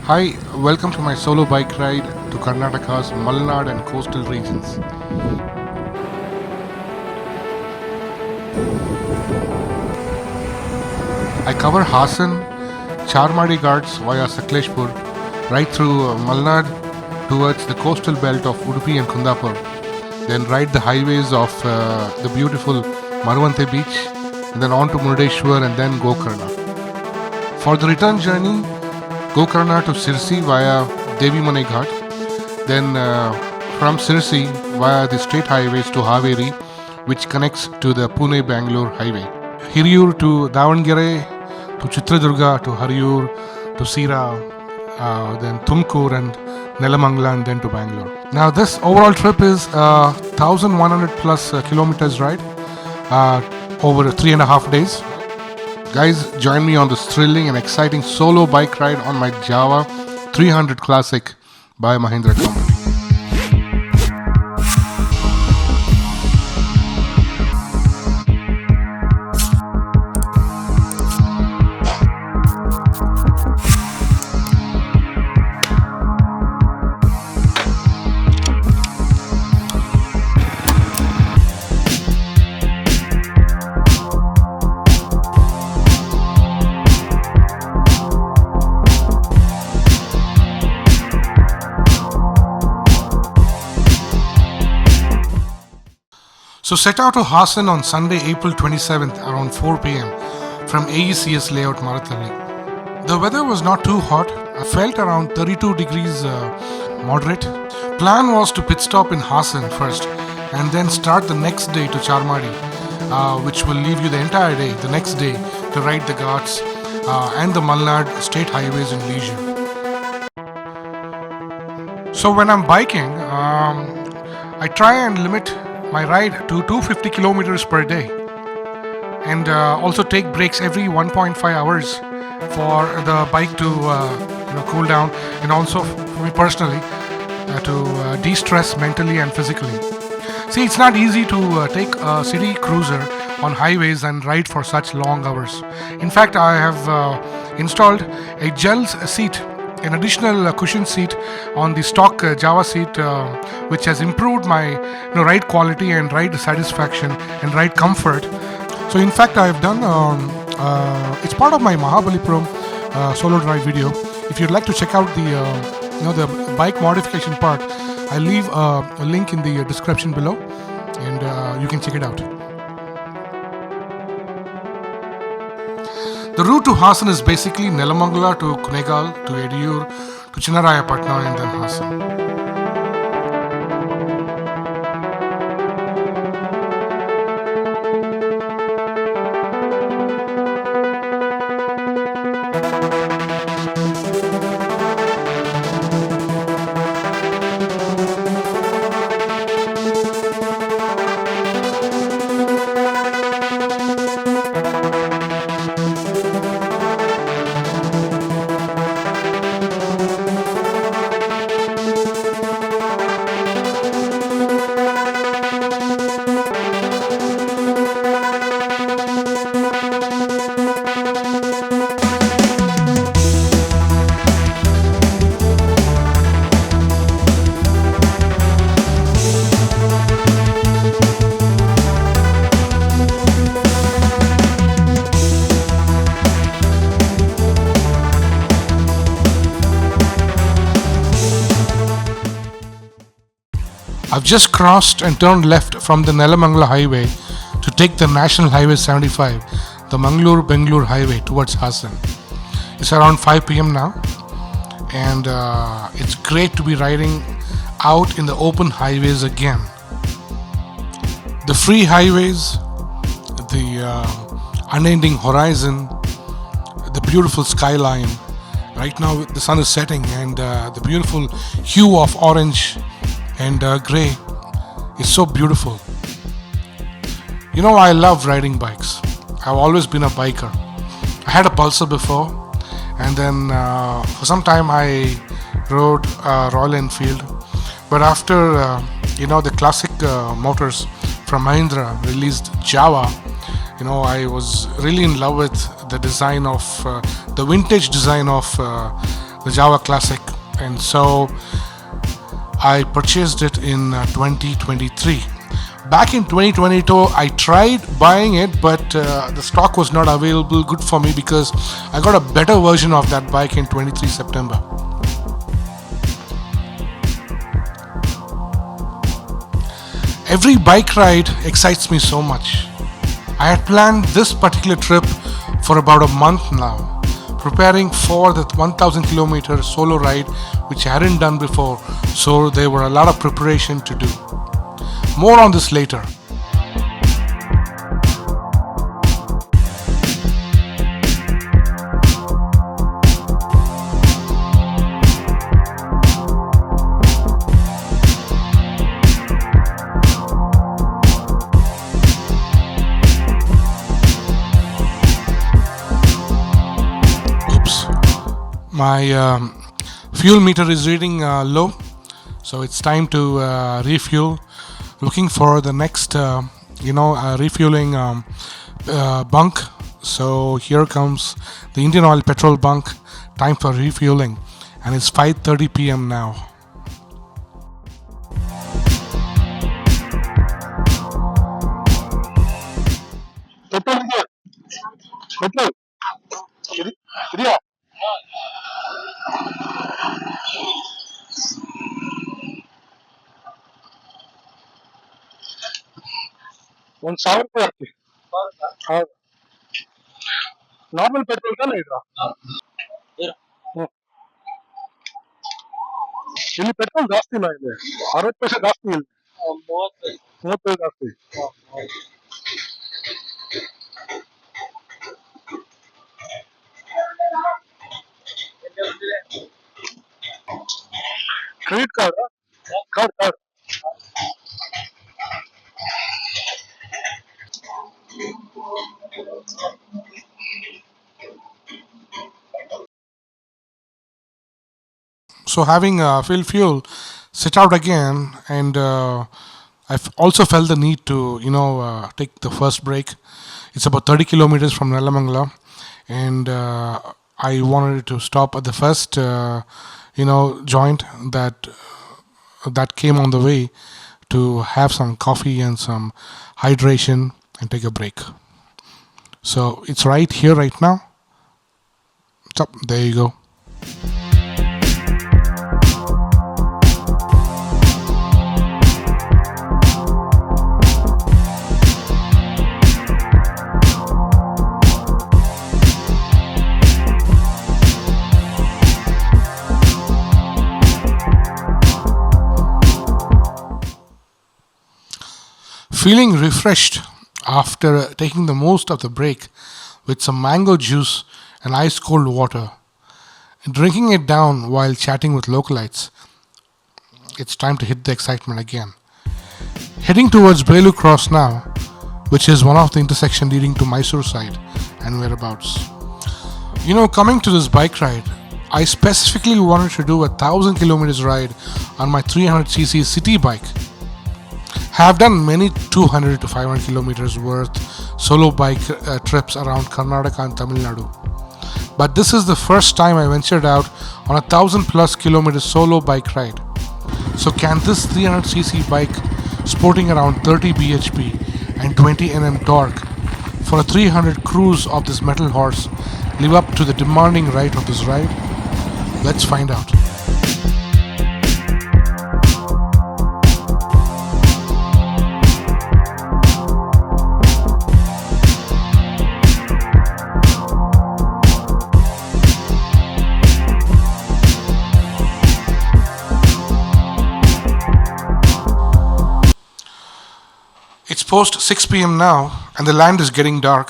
Hi, welcome to my solo bike ride to Karnataka's Malnad and coastal regions. I cover Hassan, Charmadi Ghats via Sakleshpur, right through Malnad towards the coastal belt of Udupi and Kundapur, then ride the highways of the beautiful Marwante beach, and then on to Murdeshwar and then Gokarna. For the return journey, Gokarna to Sirsi via Devi Mane Ghat, then from Sirsi via the state highways to Haveri, which connects to the Pune-Bangalore highway. Hiriyur to Davangere, to Chitradurga, to Hariyur, to Sira, then Tumkur and Nelamangala, and then to Bangalore. Now this overall trip is 1100 plus kilometers ride over 3.5 days. Guys, join me on this thrilling and exciting solo bike ride on my Jawa 300 Classic by Mahindra Company. So set out to Hassan on Sunday, April 27th around 4 pm from AECS layout Marathalli. The weather was not too hot. I felt around 32 degrees moderate. Plan was to pit stop in Hassan first and then start the next day to Charmadi, which will leave you the entire day, the next day, to ride the Ghats and the Malnad state highways in leisure. So when I'm biking, I try and limit my ride to 250 kilometers per day, and also take breaks every 1.5 hours for the bike to cool down, and also for me personally to de-stress mentally and physically. See, it's not easy to take a city cruiser on highways and ride for such long hours. In fact, I have installed a gel seat, an additional cushion seat on the stock Jawa seat, which has improved my ride quality and ride satisfaction and ride comfort. So in fact, I have done it's part of my Mahabalipuram solo drive video. If you'd like to check out the bike modification part, I'll leave a link in the description below, and you can check it out. The route to Hassan is basically Nelamangala to Kunegal to Ediyur to Chinnarayapatna and then Hassan. I've just crossed and turned left from the Nelamangala highway to take the National Highway 75, the Mangalore-Bangalore highway towards Hassan. It's around 5 pm now, and it's great to be riding out in the open highways again. The free highways, the unending horizon, the beautiful skyline. Right now the sun is setting, and the beautiful hue of orange and grey is so beautiful. I love riding bikes. I've always been a biker. I had a Pulsar before, and then for some time I rode Royal Enfield. But after the classic motors from Mahindra released Jawa, I was really in love with the design of the vintage design of the Java Classic, and so I purchased it in 2023. Back in 2022, I tried buying it, but the stock was not available good for me because I got a better version of that bike in 23 September. Every bike ride excites me so much. I had planned this particular trip for about a month now, preparing for the 1000 kilometer solo ride which I hadn't done before, so there were a lot of preparation to do. More on this later. Oops. My fuel meter is reading low, so it's time to refuel. Looking for the next, refueling bunk. So here comes the Indian Oil petrol bunk. Time for refueling, and it's 5:30 p.m. now. ಒಂದು ಸಾವಿರ ರೂಪಾಯಿ ಹಾಕಿ. ಹೌದು, normal petrol ತಾನೇ ಇದ್ರ. ಹ್ಮ್. ಇಲ್ಲಿ petrol ಜಾಸ್ತಿ ಇಲ್ಲ, ಇಲ್ಲಿ 60 ಪೈಸೆ ಜಾಸ್ತಿ, ಇಲ್ಲಿ 30 ಜಾಸ್ತಿ. Credit card, card. So having filled fuel, set out again, and also felt the need to take the first break. It's about 30 kilometers from Nelamangala, and I wanted to stop at the first joint that came on the way to have some coffee and some hydration and take a break. So it's right here, right now. So there you go. Feeling refreshed after taking the most of the break with some mango juice and ice cold water, drinking it down while chatting with localites, it's time to hit the excitement again. Heading towards Brelu Cross now, which is one of the intersection leading to Mysore side and whereabouts. Coming to this bike ride, I specifically wanted to do a 1000 kilometers ride on my 300cc city bike. Have done many 200 to 500 kilometers worth solo bike trips around Karnataka and Tamil Nadu. But this is the first time I ventured out on a 1000+ kilometer solo bike ride. So can this 300cc bike sporting around 30 bhp and 20 Nm torque for a 300 cruise of this metal horse live up to the demanding ride of this ride? Let's find out. It's post 6 p.m. now, and the land is getting dark.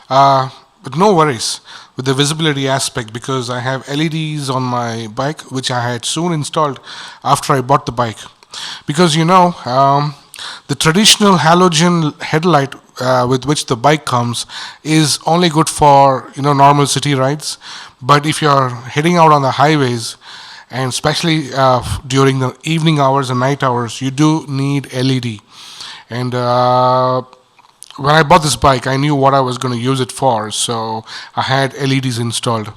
But no worries with the visibility aspect because I have LEDs on my bike, which I had soon installed after I bought the bike. Because the traditional halogen headlight with which the bike comes is only good for normal city rides. But if you're heading out on the highways, and especially during the evening hours and night hours, you do need LED. And when I bought this bike, I knew what I was going to use it for, so I had LEDs installed.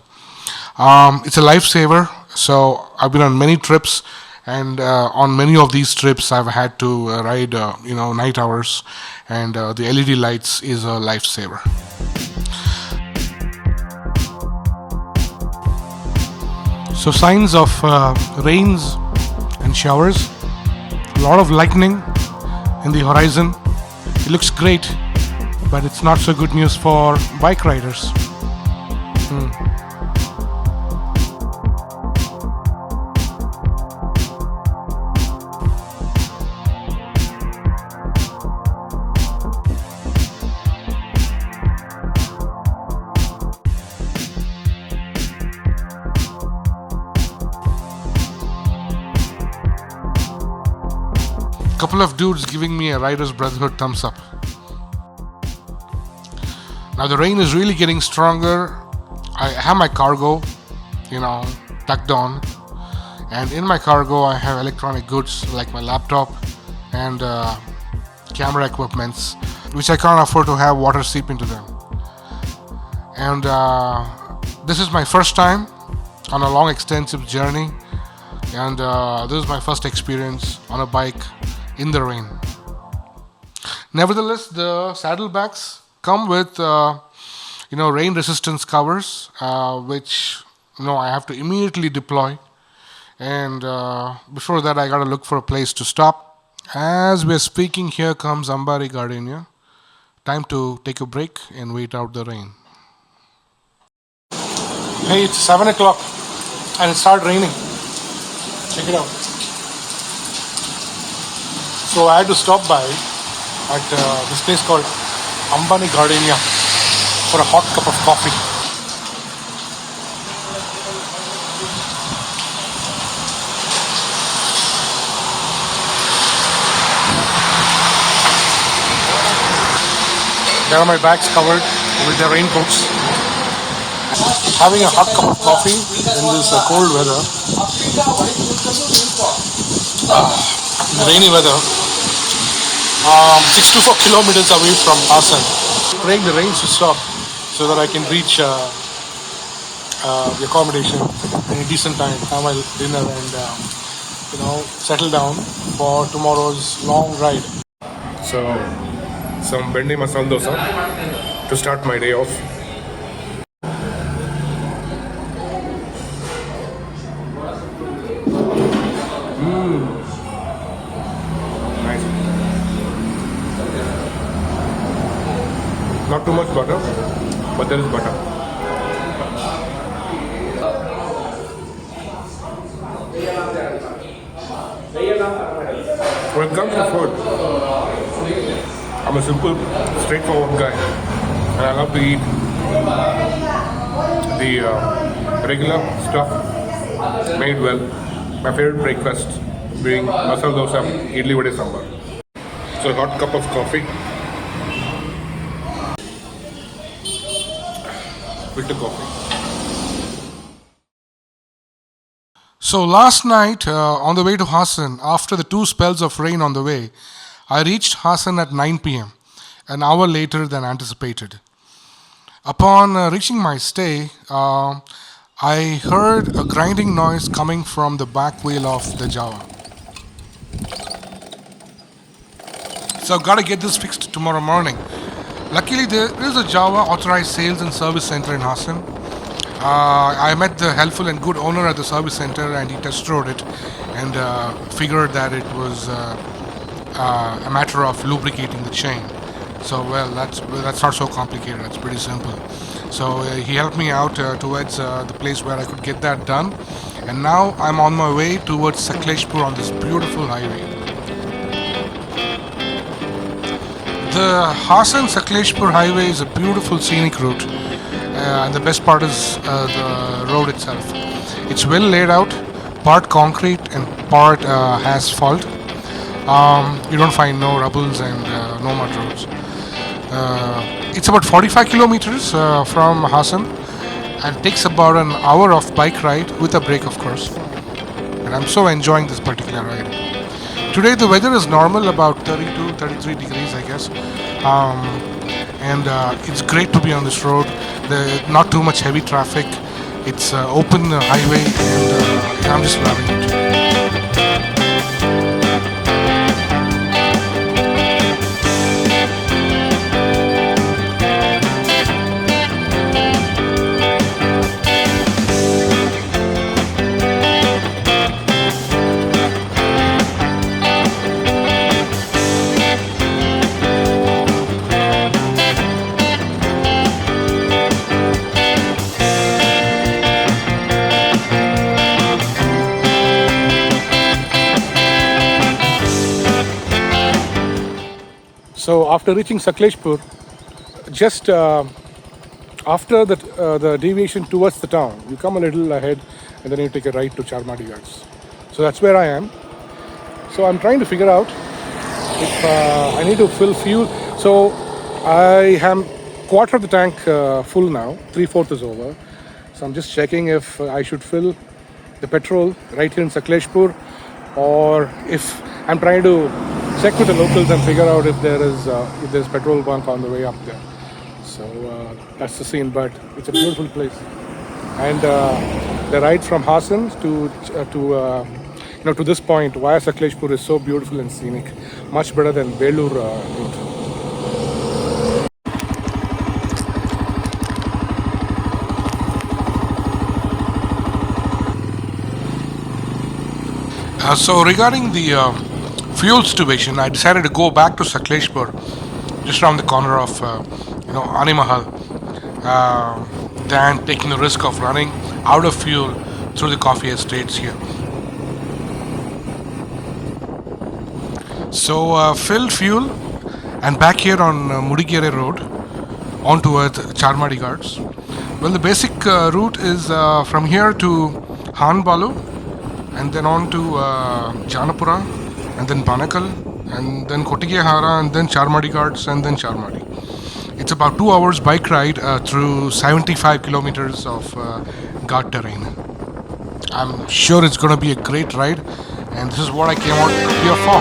It's a lifesaver. So I've been on many trips, and on many of these trips, I've had to ride, night hours, and the LED lights is a lifesaver. So signs of rains and showers, a lot of lightning in the horizon. It looks great, but it's not so good news for bike riders. Couple of dudes giving me a Riders Brotherhood thumbs up. Now the rain is really getting stronger. I have my cargo, tucked on, and in my cargo I have electronic goods like my laptop and camera equipments, which I can't afford to have water seep into them. And this is my first time on a long extensive journey, and this is my first experience on a bike in the rain. Nevertheless, the saddlebags come with rain resistance covers, which I have to immediately deploy. And before that, I gotta look for a place to stop. As we're speaking, here comes Ambari Gardenia. Time to take a break and wait out the rain. Hey, it's 7 o'clock and it started raining. Check it out. So I had to stop by at this place called Ambani Gardenia for a hot cup of coffee. There are my bags covered with the raincoats. Having a hot cup of coffee in this cold weather, rainy weather, 64 kilometers away from Hassan. Praying the rains to stop so that I can reach the accommodation in a decent time, have my dinner, and settle down for tomorrow's long ride. So, some bendi masala dosa to start my day off. Nice. Not too much butter, but there is butter. When it comes to food, I'm a simple, straightforward guy, and I love to eat the regular stuff made well. My favorite breakfast being masala dosa, idli vade sambar. So a hot cup of coffee, filter coffee. So last night on the way to Hassan, after the 2 spells of rain on the way, I reached Hassan at 9 p.m., an hour later than anticipated. Upon reaching my stay, I heard a grinding noise coming from the back wheel of the Jawa. So I've got to get this fixed tomorrow morning. Luckily, there is a Jawa authorized sales and service center in Hassan. I met the helpful and good owner at the service center, and he test rode it and figured that it was a matter of lubricating the chain. So that's not so complicated. It's pretty simple. So he helped me out towards the place where I could get that done, and now I'm on my way towards Sakleshpur on this beautiful highway. The Hassan Sakleshpur highway is a beautiful scenic route, and the best part is the road itself. It's well laid out, part concrete and part asphalt. You don't find no rubbles and no mud roads. It's about 45 kilometers from Hassan, and it takes about an hour of bike ride with a break, of course. And I'm so enjoying this particular ride. Today the weather is normal, about 32, 33 degrees, I guess. And it's great to be on this road. Not too much heavy traffic. It's open highway, and I'm just loving it. So after reaching Sakleshpur, just after the deviation towards the town, you come a little ahead and then you take a right to Charmadi Ghats. So that's where I am. So I'm trying to figure out if I need to fill fuel. So I am quarter of the tank full now, 3/4 is over. So I'm just checking if I should fill the petrol right here in Sakleshpur, or if I'm trying to check with the locals and figure out if there's petrol bunk on the way up there. So that's the scene, but it's a beautiful place. And the ride from Hassan to this point via Sakleshpur is so beautiful and scenic, much better than Belur route. So regarding the fuel situation, I decided to go back to Sakleshpur, just around the corner of Animahal, than taking the risk of running out of fuel through the coffee estates here. So filled fuel and back here on Mudigere Road on towards Charmadi Ghats. Well, the basic route is from here to Hanbalu, and then on to Janapura, and then Banakal, and then Kotigehara, and then Charmadi Ghats, and then Charmadi. It's about 2 hours bike ride through 75 kilometers of ghat terrain. I'm sure it's going to be a great ride, and this is what I came out here for.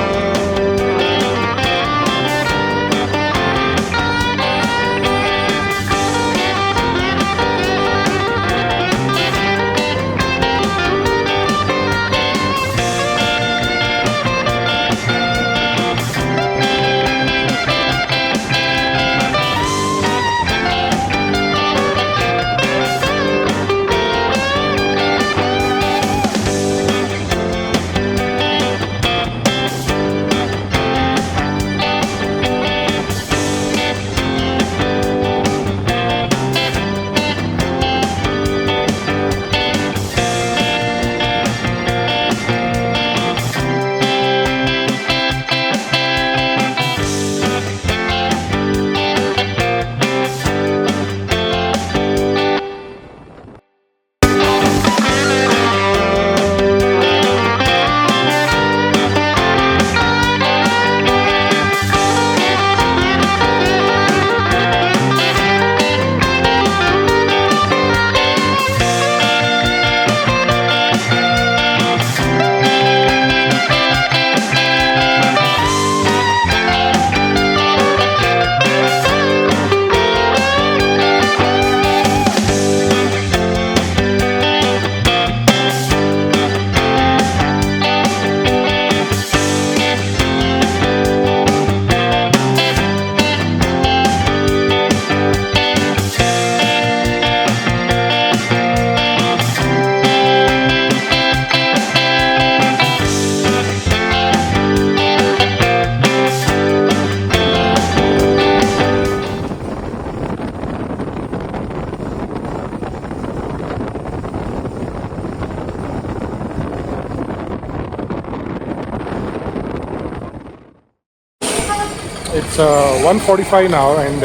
It's 1:45 now, and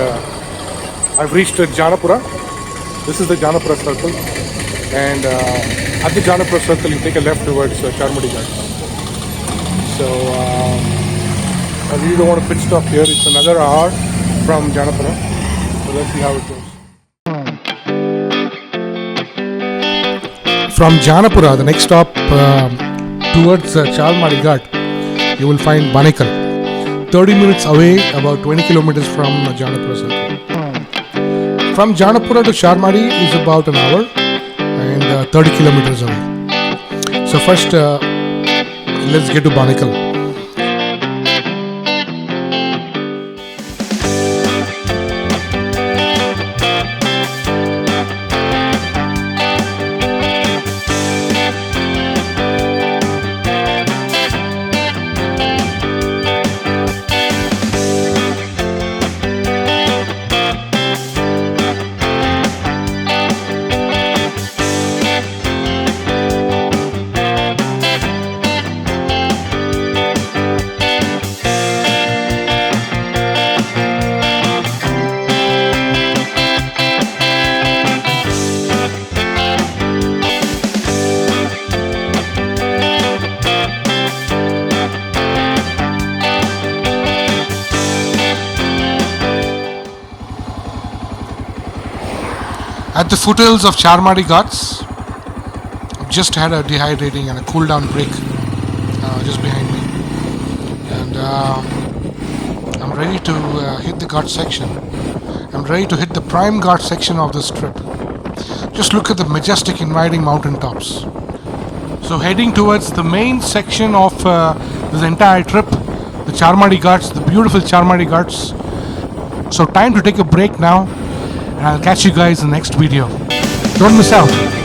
I've reached Janapura. This is the Janapura circle, and at the Janapura circle you take a left towards Charmadi Ghats. So I really don't want to pit stop here. It's another hour from Janapura, so let's see how it goes. From Janapura, the next stop towards Charmadi Ghat, you will find Banekal. 30 minutes away, about 20 kilometers from Janapura circle. From Janapura to Charmadi is about an hour, and 30 kilometers away. So first, let's get to Bangalore. At the foothills of Charmadi Ghats, I've just had a dehydrating and a cool down break just behind me, and I'm ready to hit the Ghat section. I'm ready to hit the prime Ghat section of this trip. Just look at the majestic inviting mountain tops. So heading towards the main section of this entire trip, the Charmadi Ghats, the beautiful Charmadi Ghats. So time to take a break now, and I'll catch you guys in the next video. Don't miss out.